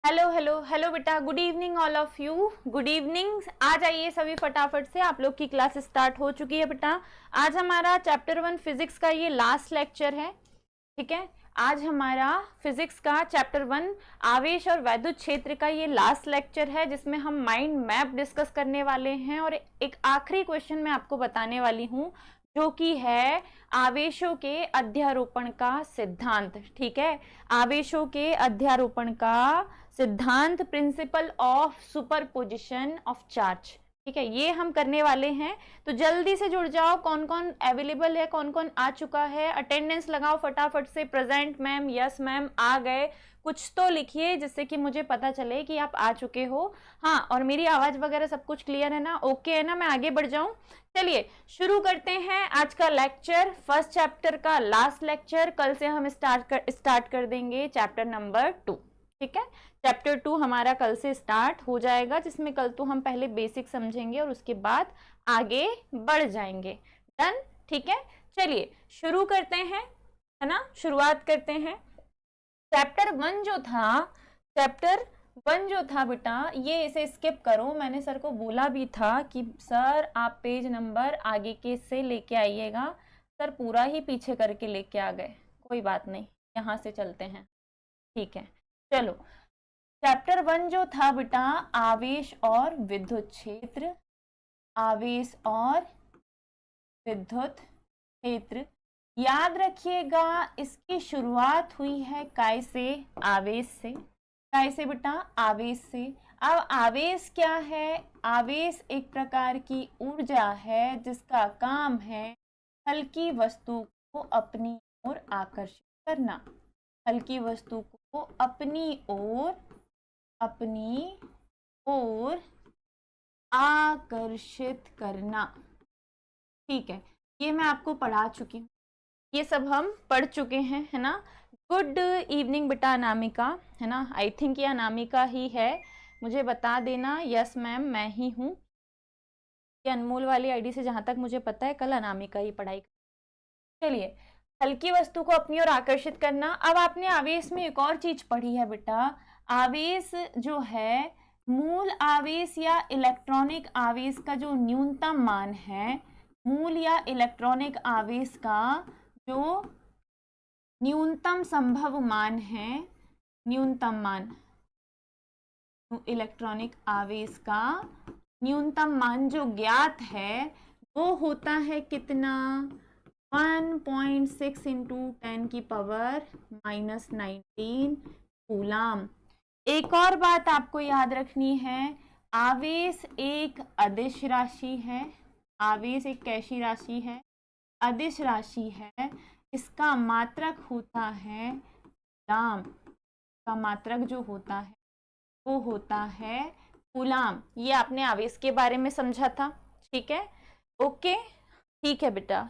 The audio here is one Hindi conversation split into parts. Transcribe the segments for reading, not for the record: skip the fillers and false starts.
हेलो हेलो हेलो बेटा, good evening all of you. Good evening. आ जाइए सभी फटाफट से, आप लोग की क्लास स्टार्ट हो चुकी है बेटा। आज हमारा चैप्टर 1 फिजिक्स का ये लास्ट लेक्चर है, ठीक है। आज हमारा फिजिक्स का चैप्टर 1 आवेश और वैद्युत क्षेत्र का ये लास्ट लेक्चर है, जिसमें हम माइंड मैप डिस्कस करने वाले हैं। और एक आखिरी क्वेश्चन मैं आपको बताने वाली हूँ, जो कि है आवेशों के अध्यारोपण का सिद्धांत, ठीक है। आवेशों के अध्यारोपण का सिद्धांत, principle of superposition of charge, ठीक है, ये हम करने वाले हैं। तो जल्दी से जुड़ जाओ, कौन कौन अवेलेबल है, कौन कौन आ चुका है, अटेंडेंस लगाओ फटाफट से। प्रेजेंट मैम, यस मैम, आ गए, कुछ तो लिखिए जिससे कि मुझे पता चले कि आप आ चुके हो। हाँ, और मेरी आवाज वगैरह सब कुछ क्लियर है ना, ओके है ना, मैं आगे बढ़ जाऊं। चलिए शुरू करते हैं आज का लेक्चर, फर्स्ट चैप्टर का लास्ट लेक्चर। कल से हम स्टार्ट कर देंगे चैप्टर नंबर 2, ठीक है। चैप्टर 2 हमारा कल से स्टार्ट हो जाएगा, जिसमें कल तो हम पहले बेसिक समझेंगे और उसके बाद आगे बढ़ जाएंगे। डन, ठीक है। चलिए शुरू करते हैं, है ना, शुरुआत करते हैं। चैप्टर 1 जो था, चैप्टर 1 जो था बेटा, ये इसे स्किप करो। मैंने सर को बोला भी था कि सर आप पेज नंबर आगे के से लेके आइएगा। सर पूरा ही पीछे करके लेके आ गए, कोई बात नहीं, यहाँ से चलते हैं, ठीक है। चलो, चैप्टर 1 जो था बेटा, आवेश और विद्युत क्षेत्र। आवेश और विद्युत क्षेत्र, याद रखिएगा इसकी शुरुआत हुई है काय से? आवेश से। काय से बेटा? आवेश से। अब आवेश क्या है? आवेश एक प्रकार की ऊर्जा है जिसका काम है हल्की वस्तु को अपनी ओर आकर्षित करना। हल्की वस्तु को अपनी ओर आकर्षित करना, ठीक है। ये मैं आपको पढ़ा चुकी हूँ, ये सब हम पढ़ चुके हैं, है ना। गुड इवनिंग बेटा अनामिका, है ना, आई थिंक ये अनामिका ही है, मुझे बता देना। यस मैम, मैं ही हूँ। ये अनमोल वाली आईडी से जहाँ तक मुझे पता है कल अनामिका ही पढ़ाई। चलिए, हल्की वस्तु को अपनी ओर आकर्षित करना। अब आपने आवेश में एक और चीज पढ़ी है बेटा, आवेश जो है, मूल आवेश या इलेक्ट्रॉनिक आवेश का जो न्यूनतम मान है, मूल या इलेक्ट्रॉनिक आवेश का जो न्यूनतम संभव मान है, न्यूनतम मान, इलेक्ट्रॉनिक आवेश का न्यूनतम मान जो ज्ञात है, वो होता है कितना? 1.6 इंटू 10⁻⁻19 कूलाम। एक और बात आपको याद रखनी है, आवेश एक अदिश राशि है। आवेश एक कैसी राशि है? अदिश राशि है। इसका मात्रक होता है कूलाम। का मात्रक जो होता है वो होता है कूलाम। ये आपने आवेश के बारे में समझा था, ठीक है, ओके, ठीक है बेटा।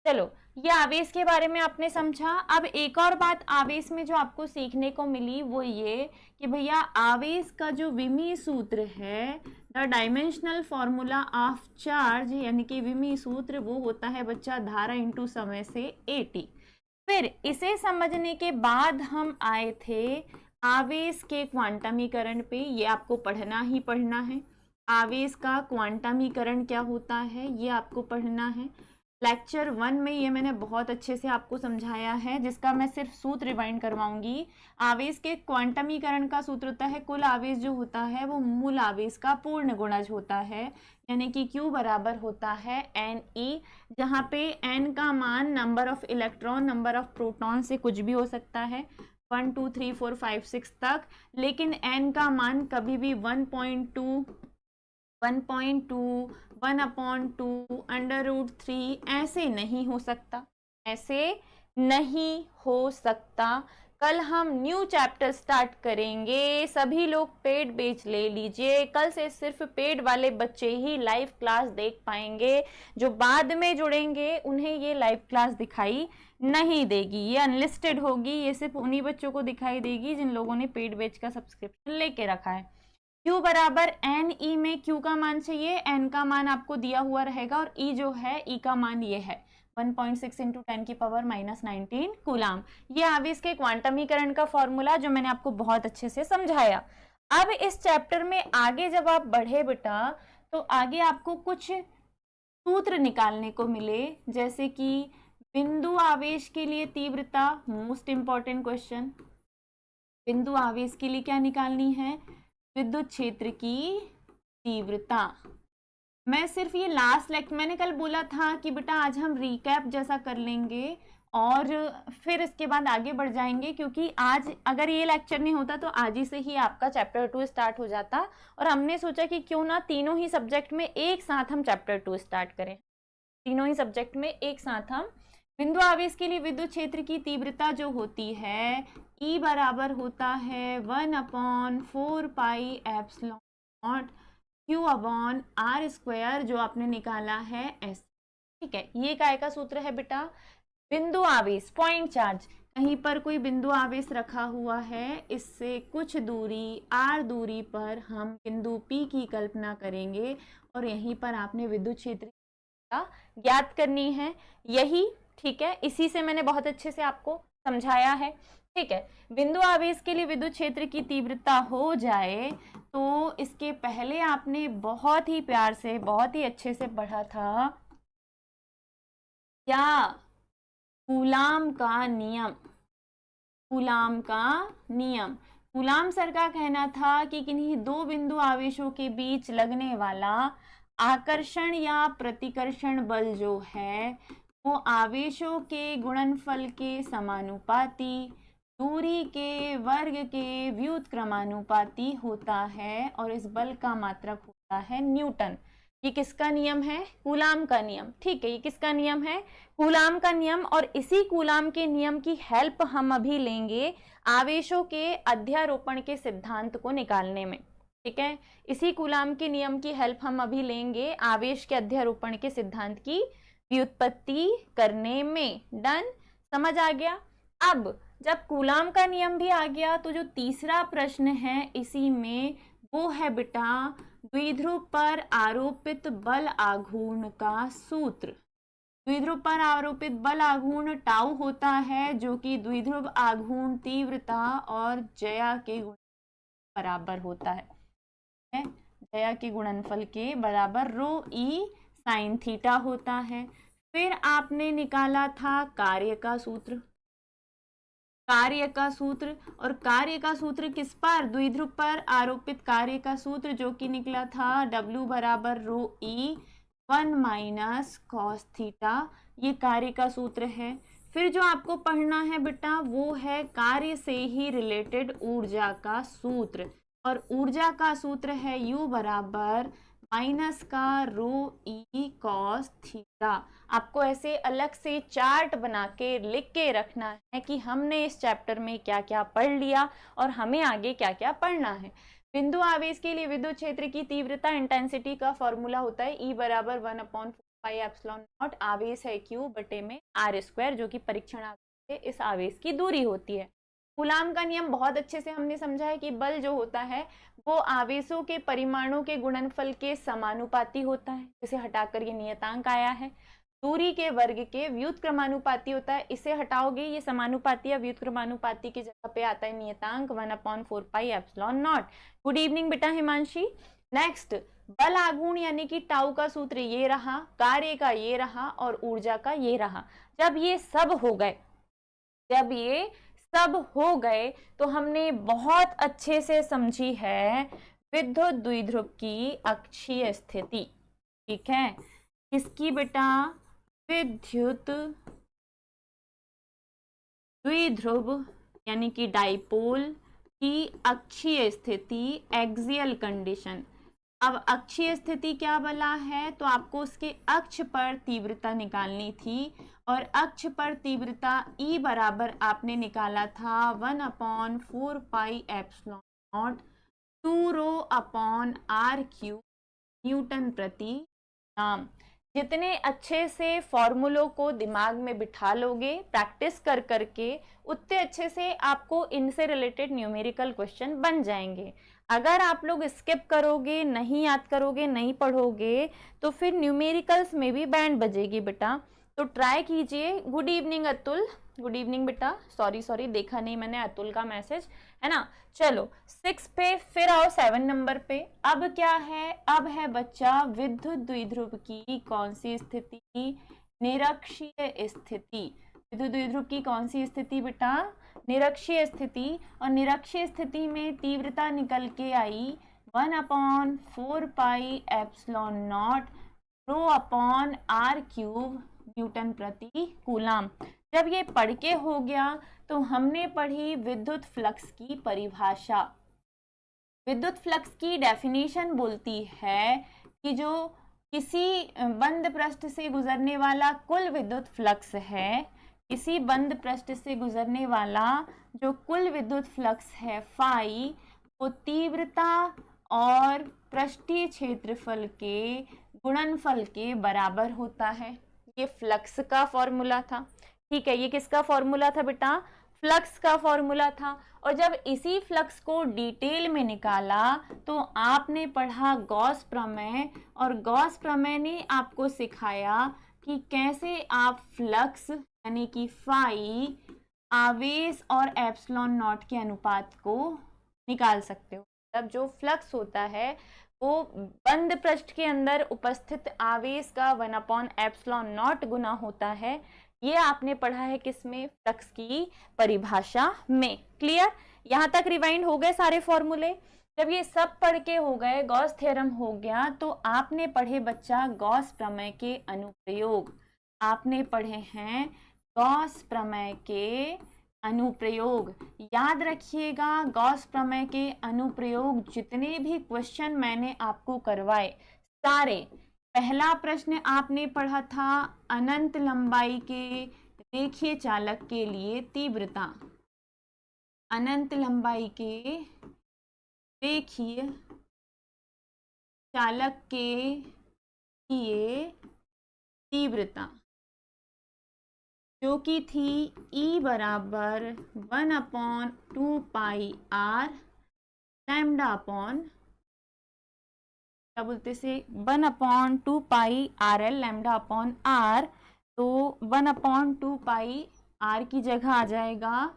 चलो, ये आवेश के बारे में आपने समझा। अब एक और बात आवेश में जो आपको सीखने को मिली वो ये कि भैया आवेश का जो विमीय सूत्र है, the dimensional formula of charge, यानी कि विमीय सूत्र वो होता है बच्चा धारा इंटू समय से AT। फिर इसे समझने के बाद हम आए थे आवेश के क्वांटमीकरण पे। ये आपको पढ़ना ही पढ़ना है। आवेश का क्वांटमीकरण क्या होता है ये आपको पढ़ना है। लेक्चर 1 में ये मैंने बहुत अच्छे से आपको समझाया है, जिसका मैं सिर्फ सूत्र रिवाइंड करवाऊंगी। आवेश के क्वांटमीकरण का सूत्र होता है, कुल आवेश जो होता है वो मूल आवेश का पूर्ण गुणज होता है, यानी कि Q बराबर होता है Ne, जहाँ पे N का मान number of electron, number of proton से कुछ भी हो सकता है, 1 2 3 4 5 6 तक, लेकिन N का मान कभी भी 1.2, 1/2 √3 ऐसे नहीं हो सकता, ऐसे नहीं हो सकता। कल हम न्यू चैप्टर स्टार्ट करेंगे, सभी लोग पेड बैच ले लीजिए। कल से सिर्फ पेड वाले बच्चे ही लाइव क्लास देख पाएंगे, जो बाद में जुड़ेंगे उन्हें ये लाइव क्लास दिखाई नहीं देगी, ये अनलिस्टेड होगी, ये सिर्फ उन्हीं बच्चों को दिखाई देगी जिन लोगों ने पेड बैच का सब्सक्रिप्शन लेके रखा है। Q बराबर Ne में Q का मान चाहिए, N का मान आपको दिया हुआ रहेगा और E जो है E का मान ये है। 1.6 इंटू 10⁻⁻19 कूलाम। ये आवेश के क्वांटमीकरण का फॉर्मूला जो मैंने आपको बहुत अच्छे से समझाया। अब इस चैप्टर में आगे जब आप बढ़े बेटा तो आगे आपको कुछ सूत्र निकालने को मिले, जैसे कि बिंदु आवेश के लिए तीव्रता, मोस्ट इंपॉर्टेंट क्वेश्चन। बिंदु आवेश के लिए क्या निकालनी है? विद्युत क्षेत्र की तीव्रता। मैं सिर्फ ये लास्ट लेक्चर, मैंने कल बोला था कि बेटा आज हम रिकैप जैसा कर लेंगे और फिर इसके बाद आगे बढ़ जाएंगे, क्योंकि आज अगर ये लेक्चर नहीं होता तो आज ही से ही आपका चैप्टर 2 स्टार्ट हो जाता, और हमने सोचा कि क्यों ना तीनों ही सब्जेक्ट में एक साथ हम चैप्टर 2 स्टार्ट करें। तीनों ही सब्जेक्ट में एक साथ हम बिंदु आवेश के लिए विद्युत क्षेत्र की तीव्रता जो होती है E बराबर होता है 1/4 pi epsilon not Q upon R square, जो आपने निकाला है S। ठीक है, ये काय का सूत्र है बेटा? बिंदु आवेश, पॉइंट चार्ज, कहीं पर कोई बिंदु आवेश रखा हुआ है, इससे कुछ दूरी R दूरी पर हम बिंदु P की कल्पना करेंगे और यहीं पर आपने विद्युत क्षेत्र ज्ञात करनी है, यही। ठीक है, इसी से मैंने बहुत अच्छे से आपको समझाया है। ठीक है, बिंदु आवेश के लिए विद्युत क्षेत्र की तीव्रता हो जाए तो इसके पहले आपने बहुत ही प्यार से, बहुत ही अच्छे से पढ़ा था क्या? कूलाम का नियम। कूलाम का नियम। कूलाम सर का कहना था कि किन्हीं दो बिंदु आवेशों के बीच लगने वाला आकर्षण या प्रतिकर्षण बल जो है वो आवेशों के गुणनफल के समानुपाती, दूरी के वर्ग के व्युत्क्रमानुपाती होता है और इस बल का मात्रक होता है न्यूटन। ये किसका नियम है? कूलाम का नियम। ठीक है, ये किसका नियम है? कूलाम का नियम। और इसी कूलाम के नियम की हेल्प हम अभी लेंगे आवेशों के अध्यारोपण के सिद्धांत को निकालने में। ठीक है, इसी कूलाम के नियम की हेल्प हम अभी लेंगे आवेश के अध्यारोपण के सिद्धांत की व्युत्पत्ति करने में। डन? समझ आ गया? अब जब कूलाम का नियम भी आ गया तो जो तीसरा प्रश्न है इसी में वो है बेटा द्विध्रुव पर आरोपित बल आघूर्ण का सूत्र। द्विध्रुव पर आरोपित बल आघूर्ण टाउ होता है, जो कि द्विध्रुव आघूर्ण तीव्रता और ज्या के गुण बराबर होता है। ज्या के गुणनफल के बराबर रो ई साइन थीटा होता है। फिर आपने निकाला था कार्य का सूत्र। कार्य का सूत्र, और कार्य का सूत्र किस पर? द्विध्रुव पर आरोपित कार्य का सूत्र, जो कि निकला था W बराबर रो ई 1 माइनस कॉस थीटा। ये कार्य का सूत्र है। फिर जो आपको पढ़ना है बेटा वो है कार्य से ही रिलेटेड ऊर्जा का सूत्र, और ऊर्जा का सूत्र है U बराबर माइनस का रो ई कॉस थीटा। आपको ऐसे अलग से चार्ट बना के लिख के रखना है कि हमने इस चैप्टर में क्या क्या पढ़ लिया और हमें आगे क्या क्या पढ़ना है। बिंदु आवेश के लिए विद्युत क्षेत्र की तीव्रता इंटेंसिटी का फॉर्मूला होता है E बराबर 1/4 पाई एप्सिलॉन नॉट, आवेश है Q बटे में R स्क्वायर, जो कि परीक्षण आवेश है, इस आवेश की दूरी होती है। कूलाम का नियम बहुत अच्छे से हमने समझा है कि बल जो होता है वो आवेशों के परिमाणों के गुणनफल के समानुपाती होता है, इसे हटाकर ये नियतांक आया है। दूरी के वर्ग के व्युत्क्रमानुपाती होता है, इसे हटाओगे ये समानुपाती या व्युत्क्रमानुपाती की जगह पे आता है नियतांक 1/4 pi epsilon not. Good evening बेटा हिमांशी। नेक्स्ट, बल आघूर्ण यानी कि टाउ का सूत्र ये रहा, कार्य का ये रहा और ऊर्जा का ये रहा। जब ये सब हो गए तो हमने बहुत अच्छे से समझी है विद्युत द्विध्रुव की अक्षीय स्थिति। ठीक है, किसकी बेटा? विद्युत द्विध्रुव यानी कि डाइपोल की अक्षीय स्थिति, एक्सियल कंडीशन। अब अक्षीय स्थिति क्या बला है? तो आपको उसके अक्ष पर तीव्रता निकालनी थी, और अक्ष पर तीव्रता E बराबर आपने निकाला था 1/4 pi epsilon not 2 rho upon R cube newton प्रति ग्राम। जितने अच्छे से फॉर्मूलों को दिमाग में बिठा लोगे प्रैक्टिस कर करके, उतने अच्छे से आपको इनसे रिलेटेड न्यूमेरिकल क्वेश्चन बन जाएंगे। अगर आप लोग स्किप करोगे, नहीं याद करोगे, नहीं पढ़ोगे, तो फिर न्यूमेरिकल्स में भी बैंड बजेगी बेटा। तो ट्राई कीजिए। Good evening Atul, good evening बेटा। सॉरी देखा नहीं मैंने अतुल का मैसेज, है ना। चलो 6 पे फिर आओ 7 नंबर पे। अब क्या है, अब है बच्चा विद्युत द्विध्रुव की कौन सी स्थिति, निरक्षीय स्थिति। विद्युत द्विध्रुव की कौन सी स्थिति बेटा, निरक्षीय स्थिति। और निरक्षीय स्थिति में तीव्रता निकल के आई 1/4 pi epsilon naught rho upon r cube newton प्रति कूलाम। जब ये पढ़ के हो गया तो हमने पढ़ी विद्युत फ्लक्स की परिभाषा। विद्युत फ्लक्स की डेफिनेशन बोलती है कि जो किसी बंद पृष्ठ से गुजरने वाला कुल विद्युत फ्लक्स है, किसी बंद पृष्ठ से गुजरने वाला जो कुल विद्युत फ्लक्स है फाई, वो तीव्रता और पृष्ठीय क्षेत्रफल के गुणनफल के बराबर होता है। ये फ्लक्स का फॉर्मूला था, ठीक है। ये किसका फॉर्मूला था बेटा, फ्लक्स का फॉर्मूला था। और जब इसी फ्लक्स को डिटेल में निकाला तो आपने पढ़ा गॉस प्रमेय, और गॉस प्रमेय ने आपको सिखाया कि कैसे आप फ्लक्स यानी कि फाई, आवेश और एप्सिलॉन नॉट के अनुपात को निकाल सकते हो। तब जो फ्लक्स होता है वो बंद पृष्ठ के अंदर उपस्थित आवेश का 1/एप्सिलॉन नॉट गुना होता है। ये आपने पढ़ा है किसमें, फ्लक्स की परिभाषा में। क्लियर, यहां तक रिवाइंड हो गए सारे फॉर्मूले। जब ये सब पढ़ के हो गए, गॉस थ्योरम हो गया, तो आपने पढ़े बच्चा गॉस प्रमेय के अनुप्रयोग। आपने पढ़े हैं गॉस प्रमेय के अनुप्रयोग। याद रखिएगा गॉस प्रमेय के अनुप्रयोग जितने भी क्वेश्चन मैंने आपको करवाए सारे, पहला प्रश्न आपने पढ़ा था अनंत लंबाई के रेखीय चालक के लिए तीव्रता। अनंत लंबाई के रेखीय चालक के लिए तीव्रता जो कि थी E बराबर 1/2 पाई आर लैम्डा अपॉन, क्या बोलते से, 1/2 pi R L lambda upon R. तो 1/2 पाई आर की जगह आ जाएगा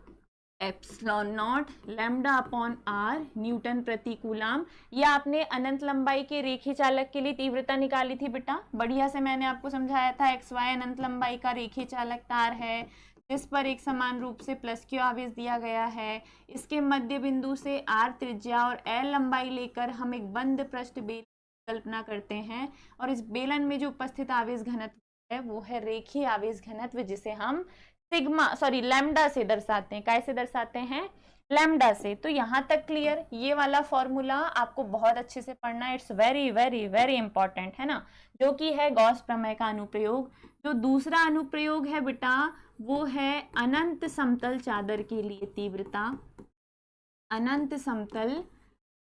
epsilon naught lambda upon R newton प्रति कूलाम। ये आपने अनंत लंबाई के रेखीय चालक के लिए तीव्रता निकाली थी बेटा, बढ़िया से मैंने आपको समझाया था। एक्स वाई अनंत लंबाई का रेखीय चालक तार है जिस पर एक समान रूप से प्लस क्यू आवेश दिया गया है। इसके मध्य बिंदु से आर त्रिज्या और एल लंबाई लेकर हम एक बंद पृष्ठ बेलन की कल्पना करते हैं, और इस बेलन में जो उपस्थित आवेश घनत्व है वो है रेखीय आवेश घनत्व, जिसे हम लैम्डा से दर्शाते हैं। कैसे दर्शाते हैं, लैम्डा से। तो यहां तक क्लियर। ये वाला फॉर्मूला आपको बहुत अच्छे से पढ़ना है, it's very very very important, है ना, जो कि है गॉस प्रमेय का अनुप्रयोग। जो दूसरा अनुप्रयोग है बेटा वो है अनंत समतल चादर के लिए तीव्रता। अनंत समतल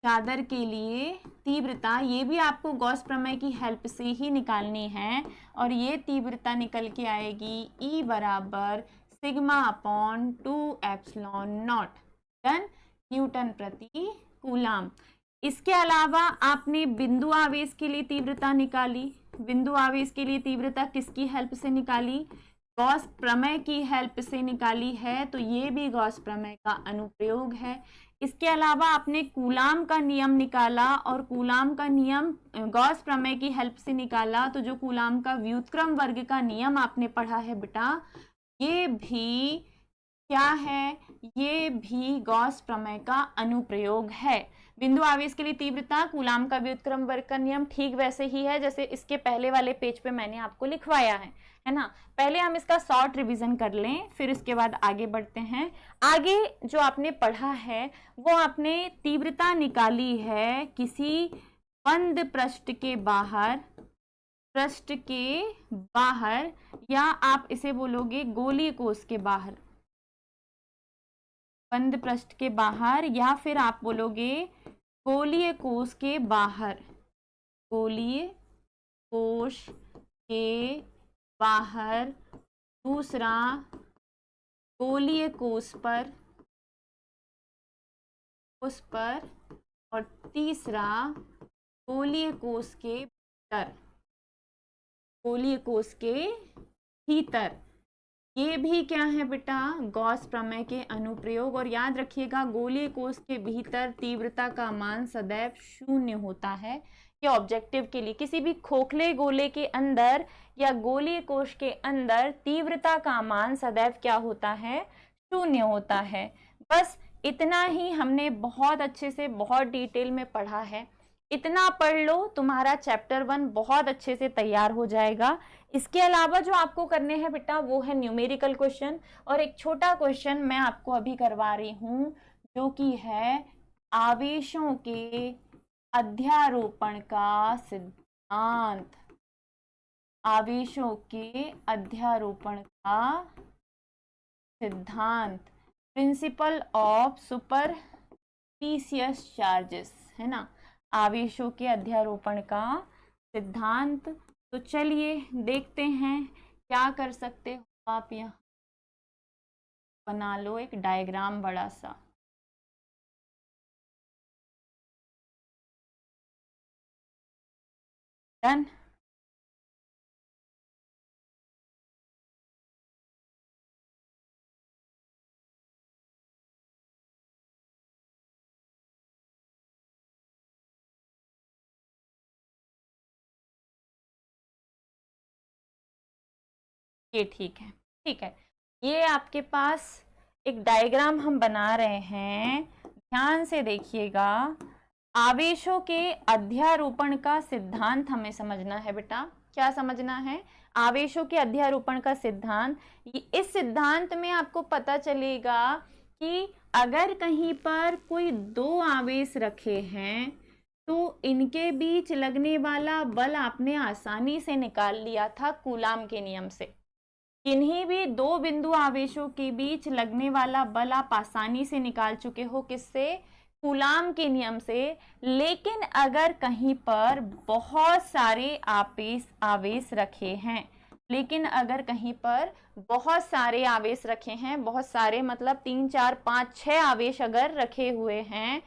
चादर के लिए तीव्रता, ये भी आपको गॉस प्रमेय की हेल्प से ही निकालनी है, और ये तीव्रता निकल के आएगी E बराबर सिग्मा अपॉन 2 एप्सिलॉन नॉट टन न्यूटन प्रति कूलाम। इसके अलावा आपने बिंदु आवेश के लिए तीव्रता निकाली। बिंदु आवेश के लिए तीव्रता किसकी हेल्प से निकाली, गॉस प्रमेय की हेल्प से निकाली है, तो ये भी गॉस प्रमेय का अनुप्रयोग है। इसके अलावा आपने कूलाम का नियम निकाला, और कूलाम का नियम गॉस प्रमेय की हेल्प से निकाला, तो जो कूलाम का व्युत्क्रम वर्ग का नियम आपने पढ़ा है बेटा, ये भी क्या है, ये भी गॉस प्रमेय का अनुप्रयोग है। बिंदु आवेश के लिए तीव्रता, कूलाम का व्युत्क्रम वर्ग का नियम ठीक वैसे ही है जैसे इसके पहले वाले पेज पे मैंने आपको लिखवाया है ना। पहले हम इसका शॉर्ट रिवीजन कर लें, फिर इसके बाद आगे बढ़ते हैं। आगे जो आपने पढ़ा है वो आपने तीव्रता निकाली है किसी बंद पृष्ठ के बाहर, पृष्ठ के बाहर, या आप इसे बोलोगे गोलीय कोश के बाहर, बंद पृष्ठ के बाहर, या फिर आप बोलोगे गोलीय कोश के बाहर, गोलीय कोश के बाहर। दूसरा गोलीय कोश पर, उस पर, और तीसरा गोलीय कोश के भीतर, गोलीय कोश के भीतर, ये भी क्या है बेटा, गॉस प्रमेय के अनुप्रयोग। और याद रखिएगा गोलीय कोश के भीतर तीव्रता का मान सदैव शून्य होता है। ये ऑब्जेक्टिव के लिए, किसी भी खोखले गोले के अंदर या गोलीय कोश के अंदर तीव्रता का मान सदैव क्या होता है, शून्य होता है। बस इतना ही हमने बहुत अच्छे से बहुत डिटेल में पढ़ा है। इतना पढ़ लो, तुम्हारा चैप्टर 1 बहुत अच्छे से तैयार हो जाएगा। इसके अलावा जो आपको करने हैं बेटा वो है न्यूमेरिकल क्वेश्चन, और एक छोटा क्वेश्चन मैं आपको अभी करवा रही हूँ जो कि है आवेशों के अध्यारोपण का सिद्धांत। आवेशों के अध्यारोपण का सिद्धांत, प्रिंसिपल ऑफ सुपरफिशियस चार्जेस, है ना, आवेशों के अध्यारोपण का सिद्धांत। तो चलिए देखते हैं क्या कर सकते हो आप। यहाँ बना लो एक डायग्राम बड़ा सा। डन। ये ठीक है, ठीक है। ये आपके पास एक डायग्राम हम बना रहे हैं, ध्यान से देखिएगा। आवेशों के अध्यारोपण का सिद्धांत हमें समझना है बेटा। क्या समझना है? आवेशों के अध्यारोपण का सिद्धांत। इस सिद्धांत में आपको पता चलेगा कि अगर कहीं पर कोई दो आवेश रखे हैं तो इनके बीच लगने वाला बल आपने आसानी से निकाल लिया था कूलाम के नियम से। किन्हीं भी दो बिंदु आवेशों के बीच लगने वाला बल आप आसानी से निकाल चुके हो, किससे? कूलाम के नियम से। लेकिन अगर कहीं पर बहुत सारे आवेश रखे हैं, लेकिन अगर कहीं पर बहुत सारे आवेश रखे हैं, बहुत सारे मतलब 3 4 5 6 आवेश अगर रखे हुए हैं,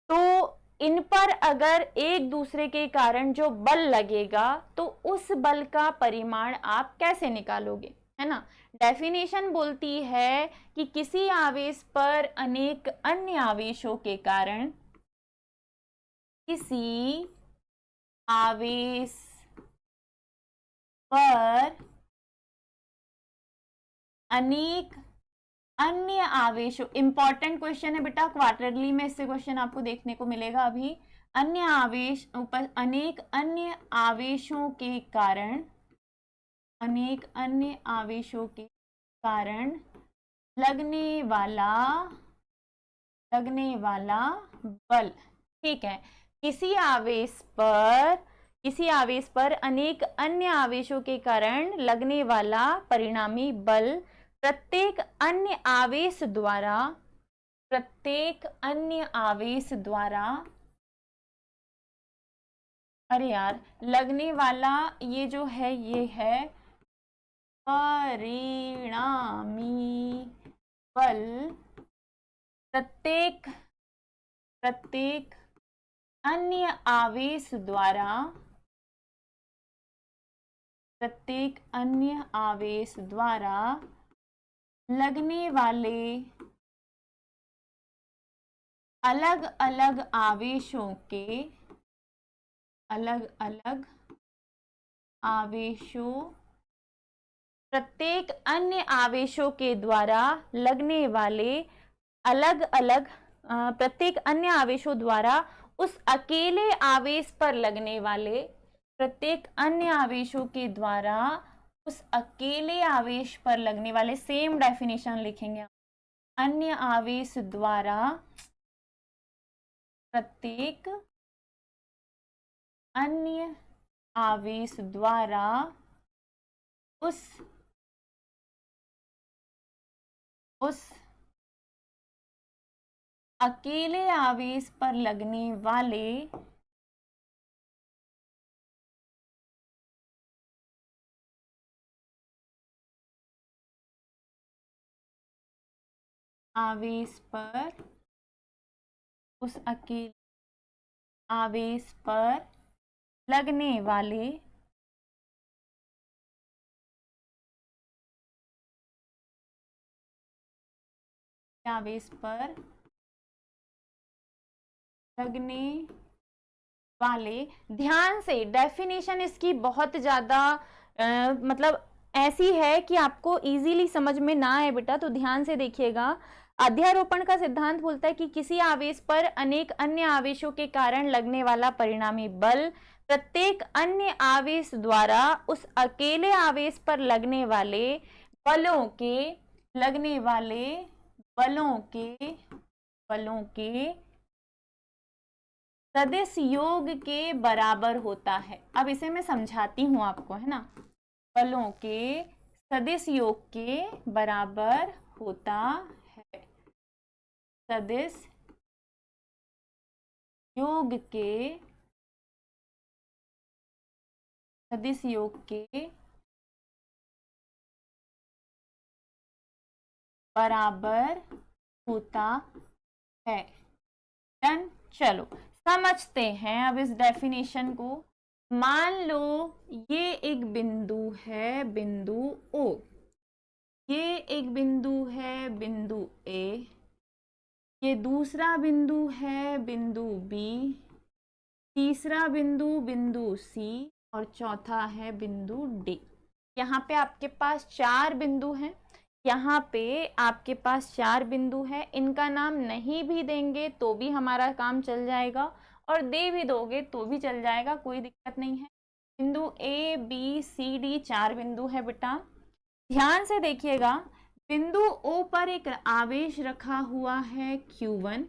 तो इन पर अगर एक दूसरे के कारण जो बल लगेगा तो उस बल का परिमाण आप कैसे निकालोगे, है ना। डेफिनेशन बोलती है कि किसी आवेश पर अनेक अन्य आवेशों के कारण, किसी आवेश पर अनेक अन्य आवेशों, इंपॉर्टेंट क्वेश्चन है बेटा, क्वार्टरली में इससे क्वेश्चन आपको देखने को मिलेगा अभी। अन्य आवेश ऊपर, अनेक अन्य आवेशों के कारण, अनेक अन्य आवेशों के कारण लगने वाला बल। ठीक है, किसी आवेश पर अनेक अन्य आवेशों के कारण लगने वाला परिणामी बल प्रत्येक अन्य आवेश द्वारा, अरे यार, लगने वाला ये जो है ये है परिणामी बल प्रत्येक अन्य आवेश द्वारा, प्रत्येक अन्य आवेश द्वारा लगने वाले अलग अलग आवेशों के, अलग अलग आवेशों, प्रत्येक अन्य आवेशों के द्वारा लगने वाले अलग अलग, प्रत्येक अन्य आवेशों द्वारा उस अकेले आवेश पर लगने वाले, प्रत्येक अन्य आवेशों के द्वारा उस अकेले आवेश पर लगने वाले, सेम डेफिनेशन लिखेंगे, अन्य आवेश द्वारा, प्रत्येक अन्य आवेश द्वारा उस अकेले आवेश पर लगने वाले आवेश पर, उस अकेले आवेश पर लगने वाले आवेश पर लगने वाले, ध्यान से डेफिनेशन इसकी बहुत ज्यादा मतलब ऐसी है कि आपको इजीली समझ में ना आए बेटा, तो ध्यान से देखिएगा। अध्यारोपण का सिद्धांत बोलता है कि किसी आवेश पर अनेक अन्य आवेशों के कारण लगने वाला परिणामी बल प्रत्येक अन्य आवेश द्वारा उस अकेले आवेश पर लगने वाले बलों के सदिश योग के बराबर होता है। अब इसे मैं समझाती हूं आपको, है ना। बलों के सदिश योग के बराबर होता है। सदिश योग के बराबर होता है। डन। चलो समझते हैं अब इस डेफिनेशन को। मान लो ये एक बिंदु है, बिंदु ओ, ये एक बिंदु है, बिंदु ए, ये दूसरा बिंदु है, बिंदु बी, तीसरा बिंदु बिंदु सी, और चौथा है बिंदु डी। यहाँ पे आपके पास 4 बिंदु हैं। यहाँ पे आपके पास 4 बिंदु है। इनका नाम नहीं भी देंगे तो भी हमारा काम चल जाएगा, और दे भी दोगे तो भी चल जाएगा, कोई दिक्कत नहीं है। बिंदु ए बी सी डी 4 बिंदु है बेटा। ध्यान से देखिएगा, बिंदु ओ पर एक आवेश रखा हुआ है Q1,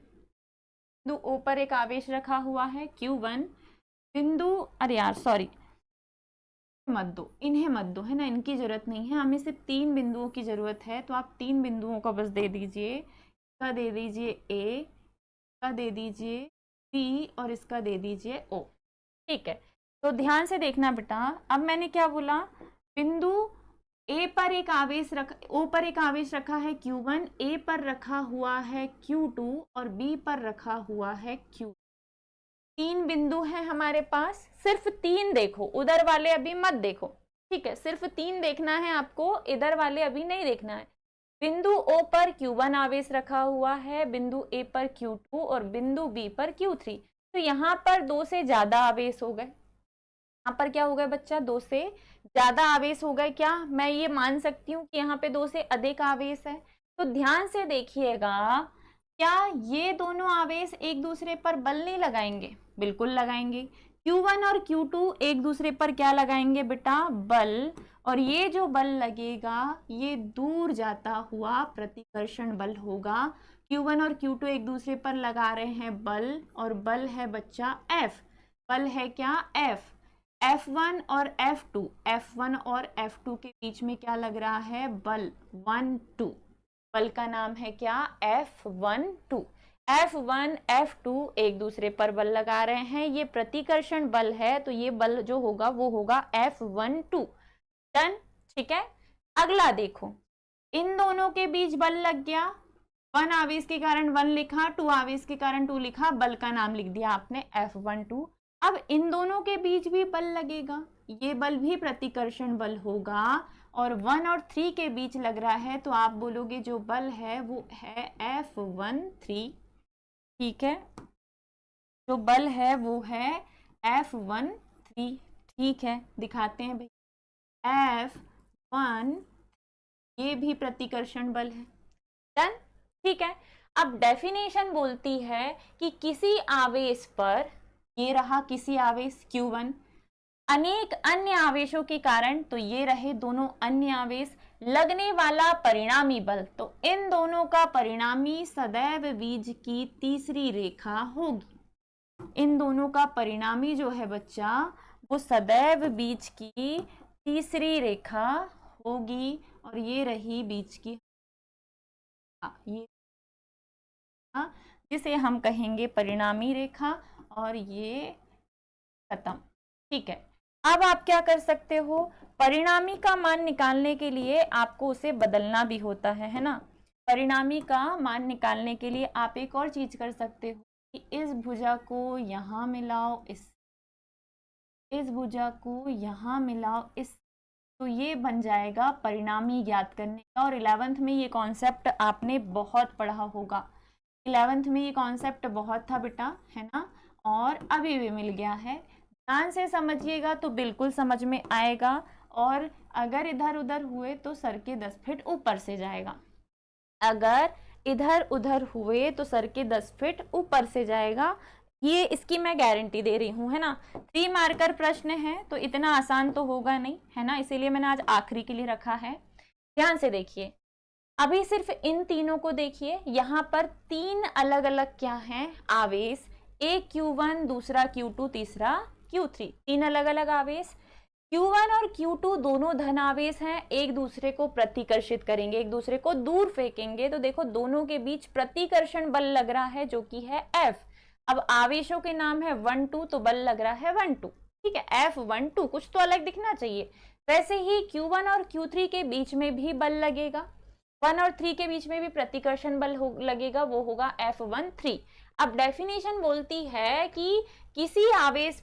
बिंदु ओ पर एक आवेश रखा हुआ है Q1। बिंदु, अरे यार सॉरी, मत दो, इन्हें मत दो, है ना, इनकी जरूरत नहीं है। हमें सिर्फ 3 बिंदुओं की जरूरत है, तो आप 3 बिंदुओं का बस दे दीजिए। इसका दे दीजिए ए, इसका दे दीजिए बी, और इसका दे दीजिए ओ। ठीक है, तो ध्यान से देखना बेटा। अब मैंने क्या बोला, बिंदु ए पर एक आवेश ओ पर एक आवेश रखा है Q1, ए पर रखा हुआ है Q2 और बी पर रखा हुआ है Q। 3 बिंदु हैं हमारे पास, सिर्फ 3 देखो, उधर वाले अभी मत देखो। ठीक है, सिर्फ 3 देखना है आपको, इधर वाले अभी नहीं देखना है। बिंदु ओ पर Q1 आवेश रखा हुआ है, बिंदु ए पर Q2 और बिंदु बी पर Q3। तो यहाँ पर 2 से ज्यादा आवेश हो गए। यहाँ पर क्या हो गए बच्चा, 2 से ज्यादा आवेश हो गए। क्या मैं ये मान सकती हूँ कि यहाँ पे 2 से अधिक आवेश है? तो ध्यान से देखिएगा, क्या ये दोनों आवेश एक दूसरे पर बल नहीं लगाएंगे? बिल्कुल लगाएंगे। Q1 और Q2 एक दूसरे पर क्या लगाएंगे बेटा? बल। और ये जो बल लगेगा ये दूर जाता हुआ प्रतिकर्षण बल होगा। Q1 और Q2 एक दूसरे पर लगा रहे हैं बल, और बल है बच्चा F। बल है क्या? F। F1 और F2, F1 और F2 के बीच में क्या लग रहा है? बल 1 2। बल का नाम है क्या? F1 2। F1 F2 एक दूसरे पर बल लगा रहे हैं, ये प्रतिकर्षण बल है, तो ये बल जो होगा वो होगा F1 2। डन। ठीक है, अगला देखो, इन दोनों के बीच बल लग गया। 1 आवेश के कारण 1 लिखा, 2 आवेश के कारण 2 लिखा, बल का नाम लिख दिया आपने F1 2। अब इन दोनों के बीच भी बल लगेगा, ये बल भी प्रतिकर्षण बल होगा, और 1 और 3 के बीच लग रहा है, तो आप बोलोगे जो बल है वो है F1 3। ठीक है, जो बल है वो है F1 3। ठीक है, दिखाते हैं भाई, F1 ये भी प्रतिकर्षण बल है। डन। ठीक है, अब डेफिनेशन बोलती है कि किसी आवेश पर, ये रहा किसी आवेश Q1, अनेक अन्य आवेशों के कारण, तो ये रहे दोनों अन्य आवेश, लगने वाला परिणामी बल, तो इन दोनों का परिणामी सदैव बीज की तीसरी रेखा होगी। इन दोनों का परिणामी जो है बच्चा वो सदैव बीज की तीसरी रेखा होगी, और ये रही बीज की, ये जिसे हम कहेंगे परिणामी रेखा, और ये खत्म। ठीक है, अब आप क्या कर सकते हो, परिणामी का मान निकालने के लिए आपको उसे बदलना भी होता है ना। परिणामी का मान निकालने के लिए आप एक और चीज कर सकते हो कि इस भुजा को यहाँ मिलाओ, इस भुजा को यहाँ मिलाओ, इस तो ये बन जाएगा परिणामी ज्ञात करने का। और 11th में ये कॉन्सेप्ट आपने बहुत पढ़ा होगा, 11th में ये कॉन्सेप्ट बहुत था बेटा, है ना, और अभी भी मिल गया है। ध्यान से समझिएगा तो बिल्कुल समझ में आएगा, और अगर इधर उधर हुए तो सर के 10 फीट ऊपर से जाएगा। अगर इधर उधर हुए तो सर के 10 फीट ऊपर से जाएगा, ये इसकी मैं गारंटी दे रही हूँ, है ना। 3 मार्कर प्रश्न है तो इतना आसान तो होगा नहीं, है ना, इसीलिए मैंने आज आखिरी के लिए रखा है। ध्यान से देखिए, अभी सिर्फ इन तीनों को देखिए। यहाँ पर 3 अलग अलग क्या हैं आवेश, एक Q1, दूसरा Q2, तीसरा Q3, 3 अलग अलग आवेश। Q1 और Q2 दोनों धन आवेश हैं, एक दूसरे को प्रतिकर्षित करेंगे, एक दूसरे को दूर फेंकेंगे, तो देखो दोनों के बीच प्रतिकर्षण बल लग रहा है जो कि है F। अब आवेशों के नाम है 1 2, तो बल लग रहा है 1 2, ठीक है, F1 2, कुछ तो अलग दिखना चाहिए। वैसे ही Q1 और Q3 के बीच में भी बल लगेगा, 1 और 3 के बीच में भी प्रतिकर्षण बल लगेगा, वो होगा F1 3। अब डेफिनेशन बोलती है कि किसी आवेश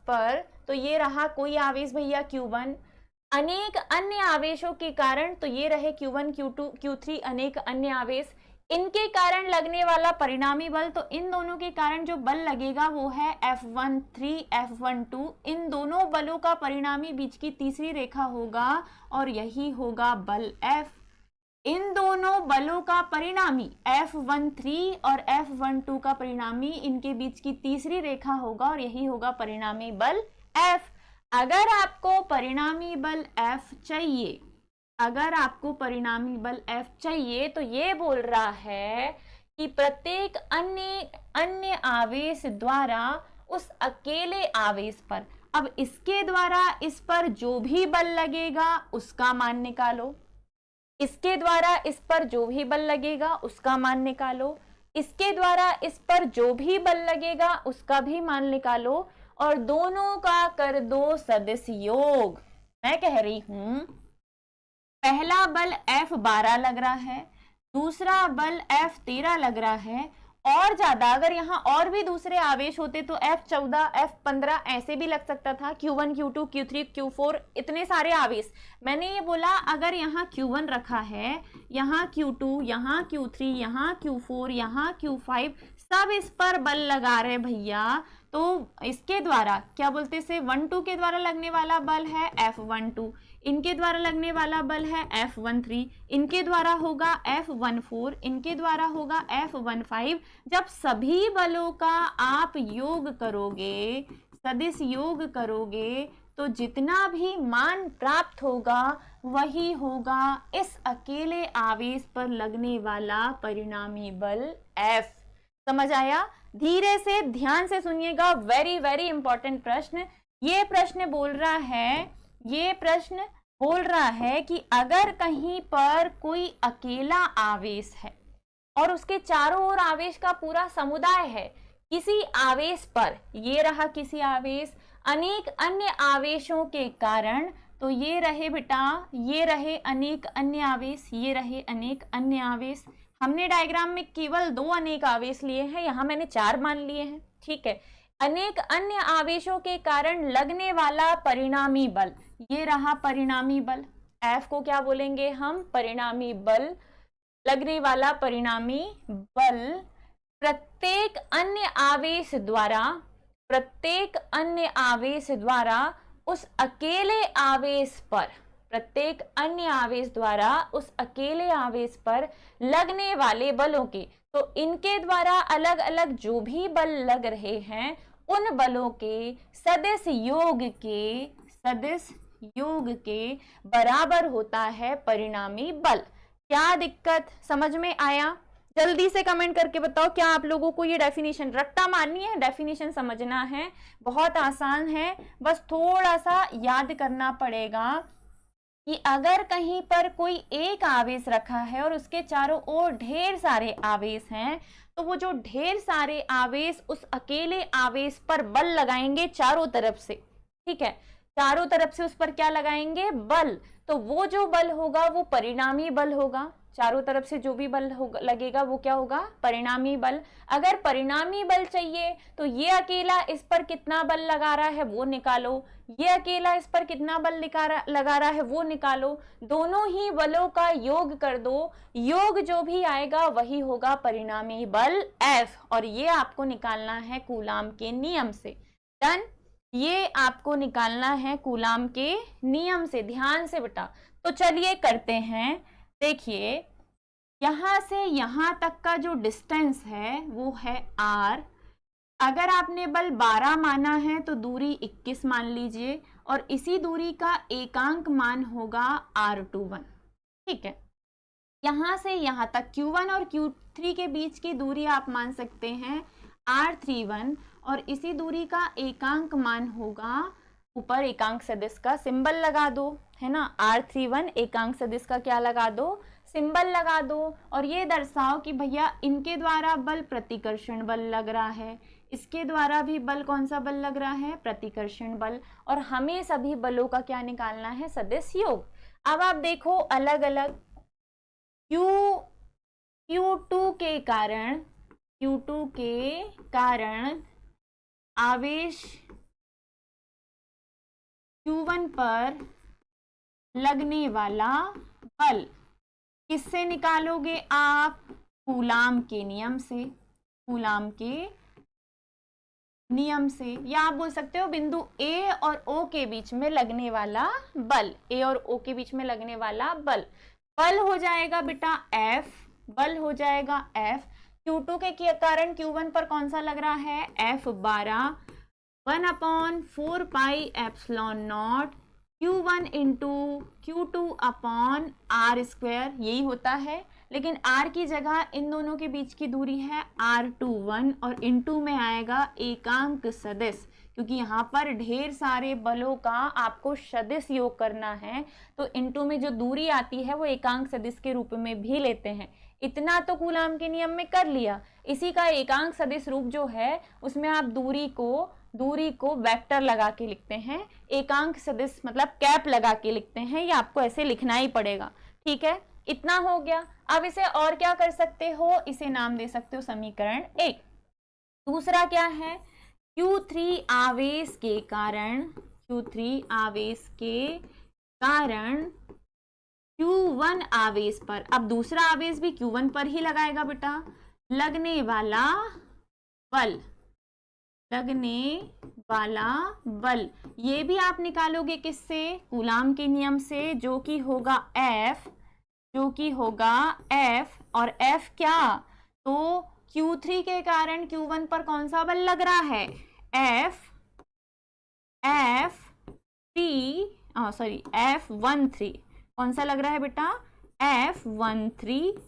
पर तो ये रहा कोई आवेश भैया Q1, अनेक अन्य आवेशों के कारण, तो ये रहे Q1, Q2, Q3 अनेक अन्य आवेश, इनके कारण लगने वाला परिणामी बल, तो इन दोनों के कारण जो बल लगेगा वो है F1 3, F1 2। इन दोनों बलों का परिणामी बीच की तीसरी रेखा होगा और यही होगा बल F। इन दोनों बलों का परिणामी F1 3 और F1 2 का परिणामी, इनके बीच की तीसरी रेखा होगा और यही होगा परिणामी बल F। अगर आपको परिणामी बल F चाहिए, अगर आपको परिणामी बल F चाहिए, तो ये बोल रहा है कि प्रत्येक अन्य आवेश द्वारा उस अकेले आवेश पर, अब इसके द्वारा इस पर जो भी बल लगेगा उसका मान निकालो, इसके द्वारा इस पर जो भी बल लगेगा उसका मान निकालो, इसके द्वारा इस पर जो भी बल लगेगा उसका भी मान निकालो, और दोनों का कर दो सदिश योग। मैं कह रही हूं पहला बल F12 लग रहा है, दूसरा बल F13 लग रहा है, और ज्यादा अगर यहाँ और भी दूसरे आवेश होते तो F14, F15 ऐसे भी लग सकता था, Q1, Q2, Q3, Q4, इतने सारे आवेश। मैंने ये बोला अगर यहाँ Q1 रखा है, यहाँ Q2, यहाँ Q3, यहाँ Q4, यहाँ Q5, सब इस पर बल लगा रहे भैया, तो इसके द्वारा क्या बोलते से 1 2 के द्वारा लगने वाला बल है F1 2, इनके द्वारा लगने वाला बल है F1 3, इनके द्वारा होगा F1 4, इनके द्वारा होगा F1 5। जब सभी बलों का आप योग करोगे, सदिश योग करोगे, तो जितना भी मान प्राप्त होगा वही होगा इस अकेले आवेश पर लगने वाला परिणामी बल F। समझ आया? धीरे से ध्यान से सुनिएगा, वेरी वेरी इंपॉर्टेंट प्रश्न। ये प्रश्न बोल रहा है कि अगर कहीं पर कोई अकेला आवेश है और उसके चारों ओर आवेश का पूरा समुदाय है, किसी आवेश पर, ये रहा किसी आवेश, अनेक अन्य आवेशों के कारण, तो ये रहे बेटा, ये रहे अनेक अन्य आवेश, ये रहे अनेक अन्य आवेश। हमने डायग्राम में केवल 2 अनेक आवेश लिए हैं, यहां मैंने 4 मान लिए हैं, ठीक है। अनेक अन्य आवेशों के कारण लगने वाला परिणामी बल, ये रहा परिणामी बल, F को क्या बोलेंगे हम, परिणामी बल, लगने वाला परिणामी बल प्रत्येक अन्य आवेश द्वारा उस अकेले आवेश पर, प्रत्येक अन्य आवेश द्वारा उस अकेले आवेश पर लगने वाले बलों के, तो इनके द्वारा अलग अलग जो भी बल लग रहे हैं उन बलों के सदिश योग के बराबर होता है परिणामी बल। क्या दिक्कत समझ में आया? जल्दी से कमेंट करके बताओ, क्या आप लोगों को ये डेफिनेशन रट्टा माननी है, डेफिनेशन समझना है? बहुत आसान है, बस थोड़ा सा याद करना पड़ेगा कि अगर कहीं पर कोई एक आवेश रखा है और उसके चारों ओर ढेर सारे आवेश हैं, तो वो जो ढेर सारे आवेश उस अकेले आवेश पर बल लगाएंगे चारों तरफ से, ठीक है, चारों तरफ से उस पर क्या लगाएंगे, बल। तो वो जो बल होगा वो परिणामी बल होगा। चारों तरफ से जो भी बल लगेगा वो क्या होगा, परिणामी बल। अगर परिणामी बल चाहिए तो ये अकेला इस पर कितना बल लगा रहा है वो निकालो, ये अकेला इस पर कितना बल लगा रहा है वो निकालो, दोनों ही बलों का योग कर दो, योग जो भी आएगा वही होगा परिणामी बल F, और ये आपको निकालना है कूलाम के नियम से। डन, ये आपको निकालना है कूलाम के नियम से। ध्यान से बेटा, तो चलिए करते हैं। देखिए यहां से यहां तक का जो डिस्टेंस है वो है r। अगर आपने बल 12 माना है तो दूरी 21 मान लीजिए, और इसी दूरी का एकांक मान होगा r21। ठीक है, यहां से यहां तक q1 और q3 के बीच की दूरी आप मान सकते हैं r31, और इसी दूरी का एकांक मान होगा, ऊपर एकांक सदिश का सिंबल लगा दो, है ना, r31 एकांक सदिश का क्या लगा दो, सिंबल लगा दो, और ये दर्शाओ कि भैया इनके द्वारा बल प्रतिकर्षण बल लग रहा है, इसके द्वारा भी बल कौन सा बल लग रहा है, प्रतिकर्षण बल, और हमें सभी बलों का क्या निकालना है, सदिश योग। अब आप देखो अलग अलग Q2 के कारण आवेश Q1 पर लगने वाला बल किससे निकालोगे आप, कूलाम के नियम से, कूलाम के नियम से, या आप बोल सकते हो बिंदु A और O के बीच में लगने वाला बल, A और O के बीच में लगने वाला बल, बल हो जाएगा बेटा F, बल हो जाएगा F। Q2 के कारण Q1 पर कौन सा लग रहा है, F12, 1/4 pi epsilon not Q1 into Q2 upon r², यही होता है, लेकिन r की जगह इन दोनों के बीच की दूरी है r21, और इंटू में आएगा एकांक सदिश, क्योंकि यहाँ पर ढेर सारे बलों का आपको सदिश योग करना है, तो इंटू में जो दूरी आती है वो एकांक सदिश के रूप में भी लेते हैं। इतना तो कूलाम के नियम में कर लिया। इसी का एकांक सदिश रूप जो है उसमें आप दूरी को वेक्टर लगा के लिखते हैं, एकांक सदिश मतलब कैप लगा के लिखते हैं, ये आपको ऐसे लिखना ही पड़ेगा। ठीक है, इतना हो गया। अब इसे और क्या कर सकते हो, इसे नाम दे सकते हो समीकरण 1। दूसरा क्या है, Q3 आवेश के कारण Q1 आवेश पर, अब दूसरा आवेश भी Q1 पर ही लगाएगा बेटा, लगने वाला बल, ये भी आप निकालोगे किससे, कूलाम के नियम से, जो कि होगा F, और F क्या, तो Q3 के कारण Q1 पर कौन सा बल लग रहा है, F13, कौन सा लग रहा है बेटा, F13,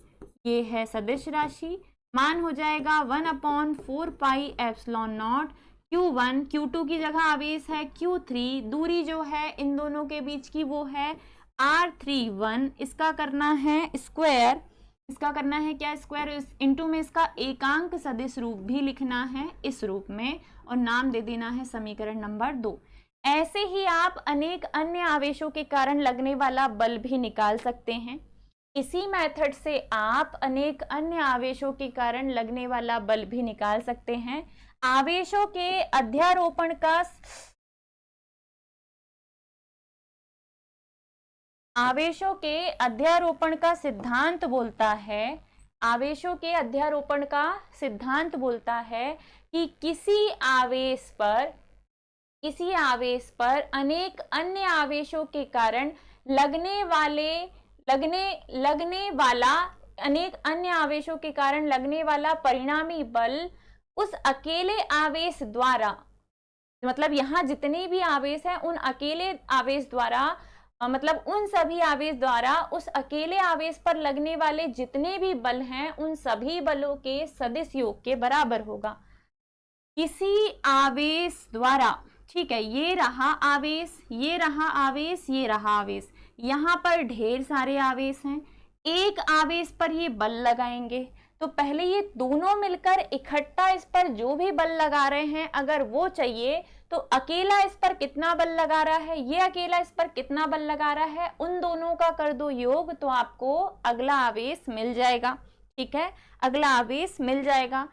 ये है सदिश राशि, मान हो जाएगा 1/4 pi epsilon not Q1, Q2 की जगह आवेश है Q3, दूरी जो है इन दोनों के बीच की वो है R31, इसका करना है स्क्वायर, इसका करना है क्या, स्क्वायर, इंटू में इसका एकांक सदिश रूप भी लिखना है इस रूप में, और नाम दे देना है समीकरण नंबर 2। ऐसे ही आप अनेक अन्य आवेशों के कारण लगने वाला बल भी निकाल सकते हैं। इसी मेथड से आप अनेक अन्य आवेशों के कारण लगने वाला बल भी निकाल सकते हैं। आवेशों के अध्यारोपण का सिद्धांत बोलता है, कि किसी आवेश पर अनेक अन्य आवेशों के कारण लगने वाला परिणामी बल उस अकेले आवेश द्वारा, मतलब यहाँ जितने भी आवेश हैं उन अकेले आवेश द्वारा, मतलब उन सभी आवेश द्वारा उस अकेले आवेश पर लगने वाले जितने भी बल हैं उन सभी बलों के सदिश योग के बराबर होगा। किसी आवेश द्वारा, ठीक है, ये रहा आवेश, ये रहा आवेश, ये रहा आवेश, यहाँ पर ढेर सारे आवेश हैं, एक आवेश पर ये बल लगाएंगे, तो पहले ये दोनों मिलकर इकट्ठा इस पर जो भी बल लगा रहे हैं, अगर वो चाहिए तो अकेला इस पर कितना बल लगा रहा है, ये अकेला इस पर कितना बल लगा रहा है, उन दोनों का कर दो योग तो आपको अगला आवेश मिल जाएगा। ठीक है, अगला आवेश मिल जाएगा।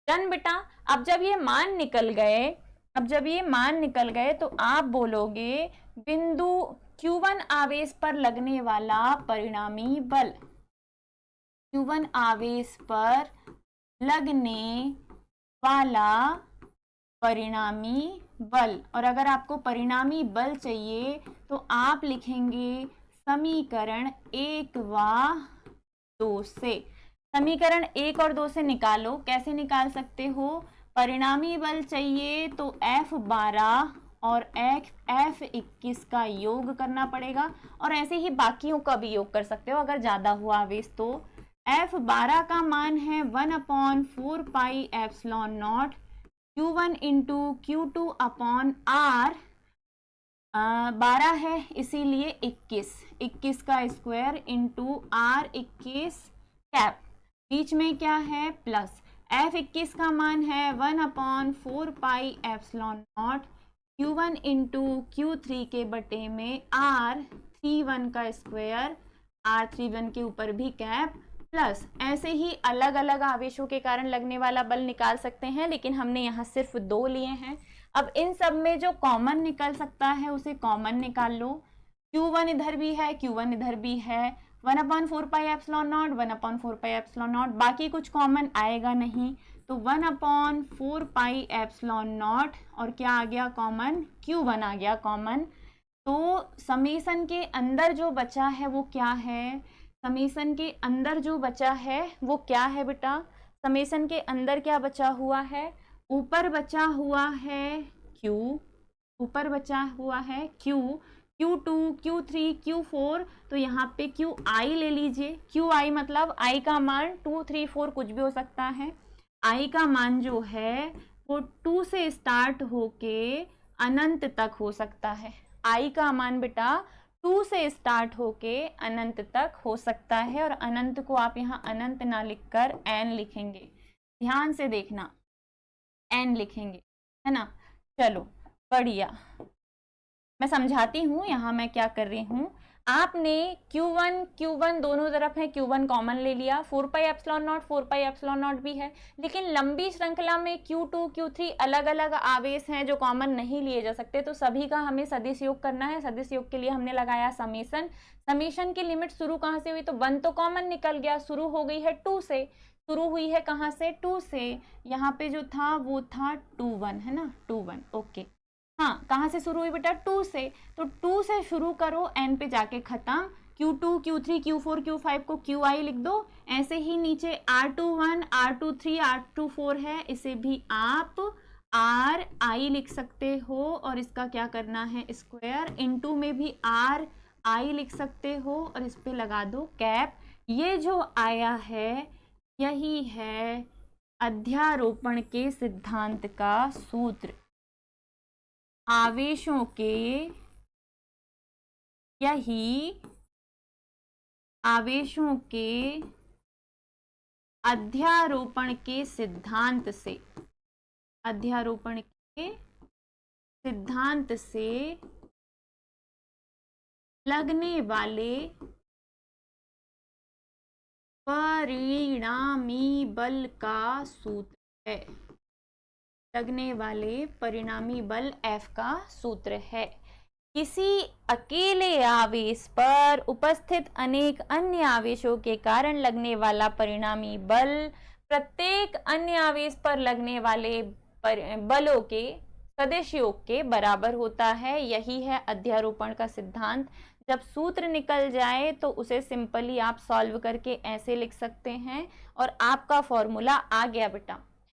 डन बेटा। अब जब ये मान निकल गए तो आप बोलोगे बिंदु Q1 आवेश पर लगने वाला परिणामी बल, Q1 आवेश पर लगने वाला परिणामी बल। और अगर आपको परिणामी बल चाहिए तो आप लिखेंगे समीकरण 1 व 2 से। समीकरण 1 और 2 से निकालो। कैसे निकाल सकते हो? परिणामी बल चाहिए तो F12 और F21 का योग करना पड़ेगा, और ऐसे ही बाकियों का भी योग कर सकते हो अगर ज्यादा हुआ आवेश तो। F12 का मान है 1/4 pi epsilon not Q1 into Q2 upon R। 12 है इसीलिए 21 का स्क्वायर इंटू R 21 कैप, बीच में क्या है प्लस। F21 का मान है 1/4 pi epsilon not Q1 into Q3 के बटे में R31 का स्क्वायर, R31 के ऊपर भी कैप प्लस। ऐसे ही अलग अलग आवेशों के कारण लगने वाला बल निकाल सकते हैं, लेकिन हमने यहाँ सिर्फ 2 लिए हैं। अब इन सब में जो कॉमन निकल सकता है उसे कॉमन निकाल लो। Q1 इधर भी है, Q1 इधर भी है, 1/4 pi epsilon not, 1/4 pi epsilon not, बाकी कुछ कॉमन आएगा नहीं, तो 1/4 पाई एप्सिलॉन नॉट और क्या आ गया कॉमन, Q1 आ गया कॉमन। तो समीशन के अंदर जो बचा है वो क्या है? समीशन के अंदर जो बचा है वो क्या है बेटा? समीशन के अंदर क्या बचा हुआ है? ऊपर बचा हुआ है Q, ऊपर बचा हुआ है Q, Q2, Q3, Q4, तो यहाँ पे QI ले लीजिए। QI मतलब I का मान 2, 3, 4 कुछ भी हो सकता है। I का मान जो है वो 2 से स्टार्ट होके अनंत तक हो सकता है। I का मान बेटा 2 से स्टार्ट होके अनंत तक हो सकता है, और अनंत को आप यहाँ अनंत ना लिखकर n लिखेंगे। ध्यान से देखना, n लिखेंगे, है ना। चलो बढ़िया, मैं समझाती हूँ यहाँ मैं क्या कर रही हूँ। आपने Q1 दोनों तरफ है, Q1 कॉमन ले लिया, 4 पाई epsilon not, 4 pi epsilon not भी है, लेकिन लंबी श्रृंखला में Q2 Q3 अलग अलग आवेश हैं जो कॉमन नहीं लिए जा सकते, तो सभी का हमें सदिश योग करना है। सदिश योग के लिए हमने लगाया समीशन। समीशन की लिमिट शुरू कहाँ से हुई? तो 1 तो कॉमन निकल गया, शुरू हो गई है 2 से, शुरू हुई है कहाँ से? 2 से। यहाँ पे जो था वो था 2 1, है ना, 2 1, ओके। हाँ, कहाँ से शुरू हुई बेटा? 2 से, तो 2 से शुरू करो, n पे जाके खत्म। Q2, Q3, Q4, Q5 को QI लिख दो। ऐसे ही नीचे R21, R23, R24 है, इसे भी आप RI लिख सकते हो, और इसका क्या करना है स्क्वायर। इनटू में भी RI लिख सकते हो और इस पे लगा दो कैप। ये जो आया है यही है अध्यारोपण के सिद्धांत का सूत्र। आवेशों के, यही आवेशों के अध्यारोपण के सिद्धांत से, अध्यारोपण के सिद्धांत से लगने वाले परिणामी बल का सूत्र है। लगने वाले परिणामी बल F का सूत्र है। किसी अकेले आवेश पर उपस्थित अनेक अन्य आवेशों के कारण लगने वाला परिणामी बल प्रत्येक अन्य आवेश पर लगने वाले बलों के सदिश योग के बराबर होता है। यही है अध्यारोपण का सिद्धांत। जब सूत्र निकल जाए तो उसे सिंपली आप सॉल्व करके ऐसे लिख सकते हैं, और आपका फॉर्मूला आ गया बेटा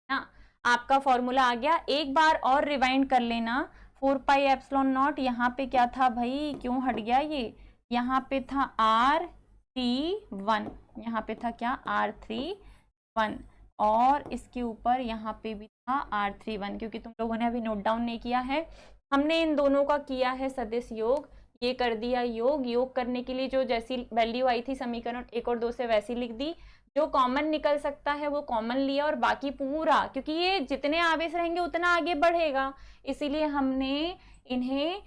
ना, आपका फॉर्मूला आ गया। एक बार और रिवाइंड कर लेना। 4 पाई एप्सिलॉन नॉट, यहाँ पे क्या था भाई, क्यों हट गया ये? यहाँ पे था R31, यहाँ पे था क्या R31, और इसके ऊपर यहाँ पे भी था R31, क्योंकि तुम लोगों ने अभी नोट डाउन नहीं किया है। हमने इन दोनों का किया है सदिश योग, ये कर दिया योग। योग करने के लिए जो जैसी वैल्यू आई थी समीकरण 1 और 2 से वैसी लिख दी। जो कॉमन निकल सकता है वो कॉमन लिया और बाकी पूरा, क्योंकि ये जितने आवेश रहेंगे उतना आगे बढ़ेगा, इसीलिए हमने इन्हें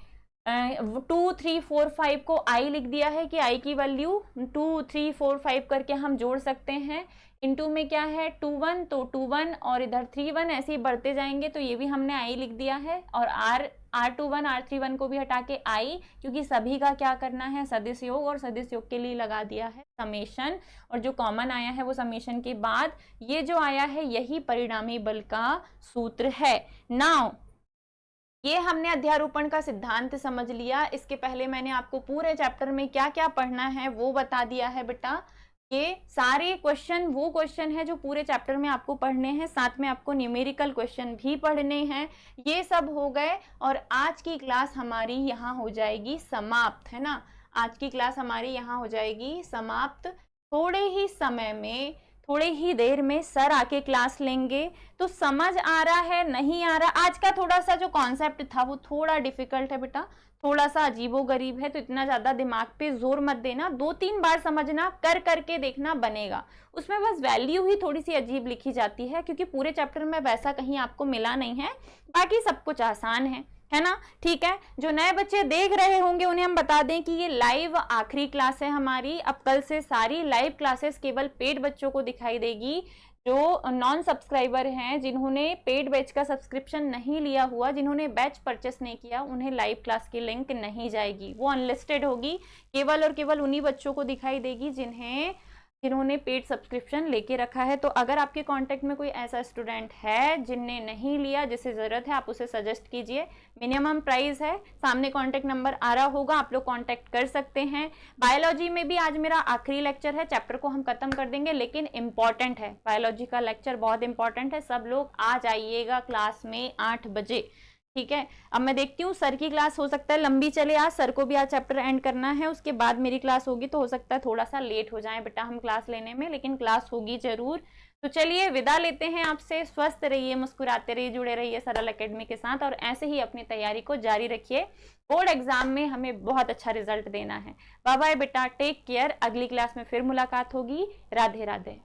2 3 4 5 को आई लिख दिया है कि आई की वैल्यू 2 3 4 5 करके हम जोड़ सकते हैं। इनटू में क्या है 2 1, तो 2 1 और इधर 3 1 ऐसे ही बढ़ते जाएंगे, तो ये भी हमने आई लिख दिया है। और R21 R31 को भी हटा के आई, क्योंकि सभी का क्या करना है सदिश योग, और सदिश योग के लिए लगा दिया है समेशन, और जो कॉमन आया है वो समेशन के बाद ये जो आया है यही परिणामी बल का सूत्र है। नाउ ये हमने अध्यारोपण का सिद्धांत समझ लिया। इसके पहले मैंने आपको पूरे चैप्टर में क्या क्या पढ़ना है वो बता दिया है बेटा। ये सारे क्वेश्चन वो क्वेश्चन है जो पूरे चैप्टर में आपको पढ़ने हैं, साथ में आपको न्यूमेरिकल क्वेश्चन भी पढ़ने हैं। ये सब हो गए और आज की क्लास हमारी यहाँ हो जाएगी समाप्त, है ना। आज की क्लास हमारी यहाँ हो जाएगी समाप्त। थोड़े ही समय में, थोड़े ही देर में सर आके क्लास लेंगे, तो समझ आ रहा है नहीं आ रहा। आज का थोड़ा सा जो कॉन्सेप्ट था वो थोड़ा डिफिकल्ट है बेटा, थोड़ा सा अजीबोगरीब है, तो इतना ज्यादा दिमाग पे जोर मत देना, 2-3 बार समझना, कर करके देखना बनेगा। उसमें बस वैल्यू ही थोड़ी सी अजीब लिखी जाती है, क्योंकि पूरे चैप्टर में वैसा कहीं आपको मिला नहीं है, बाकी सब कुछ आसान है ना। ठीक है, जो नए बच्चे देख रहे होंगे उन्हें हम बता दें कि ये लाइव आखिरी क्लास है हमारी। अब कल से सारी लाइव क्लासेस केवल पेड बच्चों को दिखाई देगी। जो नॉन सब्सक्राइबर हैं, जिन्होंने पेड बैच का सब्सक्रिप्शन नहीं लिया हुआ, जिन्होंने बैच परचेस नहीं किया, उन्हें लाइव क्लास की लिंक नहीं जाएगी, वो अनलिस्टेड होगी। केवल और केवल उन्हीं बच्चों को दिखाई देगी जिन्होंने पेड सब्सक्रिप्शन लेके रखा है। तो अगर आपके कांटेक्ट में कोई ऐसा स्टूडेंट है जिनने नहीं लिया, जिसे ज़रूरत है, आप उसे सजेस्ट कीजिए। मिनिमम प्राइस है, सामने कांटेक्ट नंबर आ रहा होगा, आप लोग कांटेक्ट कर सकते हैं। बायोलॉजी में भी आज मेरा आखिरी लेक्चर है, चैप्टर को हम खत्म कर देंगे, लेकिन इम्पॉर्टेंट है, बायोलॉजी का लेक्चर बहुत इंपॉर्टेंट है। सब लोग आ जाइएगा क्लास में 8 बजे, ठीक है। अब मैं देखती हूँ सर की क्लास हो सकता है लंबी चले, आज सर को भी आज चैप्टर एंड करना है, उसके बाद मेरी क्लास होगी, तो हो सकता है थोड़ा सा लेट हो जाए बेटा हम क्लास लेने में, लेकिन क्लास होगी जरूर। तो चलिए विदा लेते हैं आपसे। स्वस्थ रहिए, मुस्कुराते रहिए, जुड़े रहिए सरल एकेडमी के साथ, और ऐसे ही अपनी तैयारी को जारी रखिए। बोर्ड एग्जाम में हमें बहुत अच्छा रिजल्ट देना है। बाय बाय बेटा, टेक केयर। अगली क्लास में फिर मुलाकात होगी। राधे राधे।